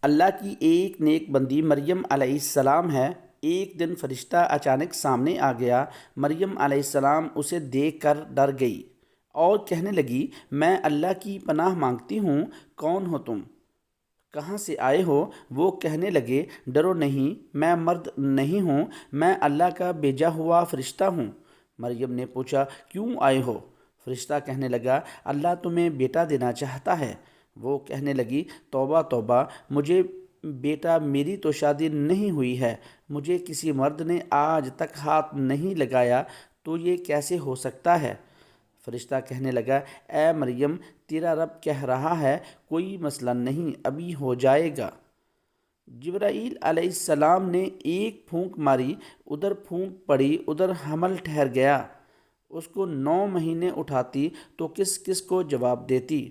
اللہ کی ایک نیک بندی مریم علیہ السلام ہے۔ ایک دن فرشتہ اچانک سامنے آ گیا۔ مریم علیہ السلام اسے دیکھ کر ڈر گئی اور کہنے لگی، میں اللہ کی پناہ مانگتی ہوں، کون ہو تم؟ کہاں سے آئے ہو؟ وہ کہنے لگے، ڈرو نہیں، میں مرد نہیں ہوں، میں اللہ کا بھیجا ہوا فرشتہ ہوں۔ مریم نے پوچھا، کیوں آئے ہو؟ فرشتہ کہنے لگا، اللہ تمہیں بیٹا دینا چاہتا ہے۔ وہ کہنے لگی، توبہ توبہ، مجھے بیٹا، میری تو شادی نہیں ہوئی ہے، مجھے کسی مرد نے آج تک ہاتھ نہیں لگایا، تو یہ کیسے ہو سکتا ہے؟ فرشتہ کہنے لگا، اے مریم، تیرا رب کہہ رہا ہے، کوئی مسئلہ نہیں، ابھی ہو جائے گا۔ جبرائیل علیہ السلام نے ایک پھونک ماری، ادھر پھونک پڑی، ادھر حمل ٹھہر گیا۔ اس کو 9 مہینے اٹھاتی تو کس کس کو جواب دیتی؟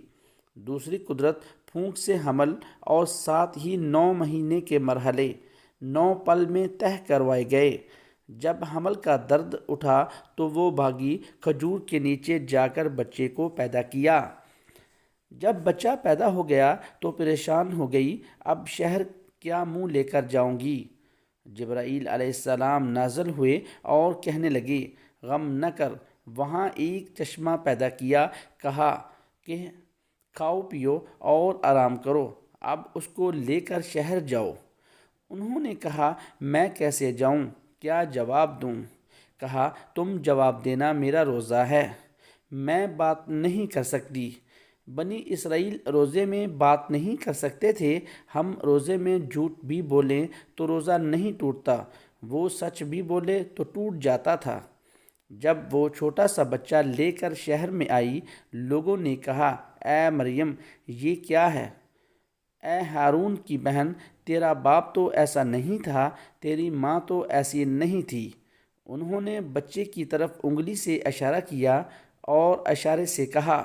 دوسری قدرت پھونک سے حمل اور ساتھ ہی 9 مہینے کے مرحلے 9 پل میں طے کروائے گئے۔ جب حمل کا درد اٹھا تو وہ بھاگی، کھجور کے نیچے جا کر بچے کو پیدا کیا۔ جب بچہ پیدا ہو گیا تو پریشان ہو گئی، اب شہر کیا منہ لے کر جاؤں گی؟ جبرائیل علیہ السلام نازل ہوئے اور کہنے لگے، غم نہ کر، وہاں ایک چشمہ پیدا کیا، کہا کہ کھاؤ پیو اور آرام کرو، اب اس کو لے کر شہر جاؤ۔ انہوں نے کہا، میں کیسے جاؤں، کیا جواب دوں؟ کہا، تم جواب دینا، میرا روزہ ہے، میں بات نہیں کر سکتی۔ بنی اسرائیل روزے میں بات نہیں کر سکتے تھے، ہم روزے میں جھوٹ بھی بولیں تو روزہ نہیں ٹوٹتا، وہ سچ بھی بولے تو ٹوٹ جاتا تھا۔ جب وہ چھوٹا سا بچہ لے کر شہر میں آئی، لوگوں نے کہا، اے مریم، یہ کیا ہے؟ اے ہارون کی بہن، تیرا باپ تو ایسا نہیں تھا، تیری ماں تو ایسی نہیں تھی۔ انہوں نے بچے کی طرف انگلی سے اشارہ کیا اور اشارے سے کہا،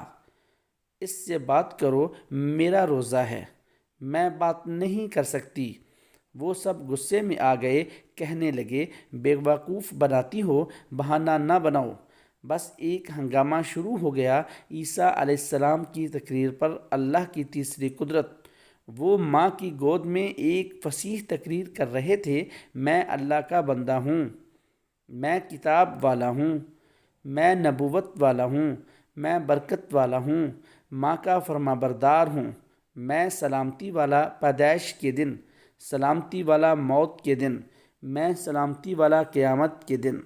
اس سے بات کرو، میرا روزہ ہے، میں بات نہیں کر سکتی۔ وہ سب غصے میں آ گئے، کہنے لگے، بے وقوف بناتی ہو، بہانہ نہ بناؤ۔ بس ایک ہنگامہ شروع ہو گیا۔ عیسیٰ علیہ السلام کی تقریر پر اللہ کی تیسری قدرت، وہ ماں کی گود میں ایک فصیح تقریر کر رہے تھے، میں اللہ کا بندہ ہوں، میں کتاب والا ہوں، میں نبوت والا ہوں، میں برکت والا ہوں، ماں کا فرما بردار ہوں، میں سلامتی والا پیدائش کے دن، سلامتی والا موت کے دن، میں سلامتی والا قیامت کے دن۔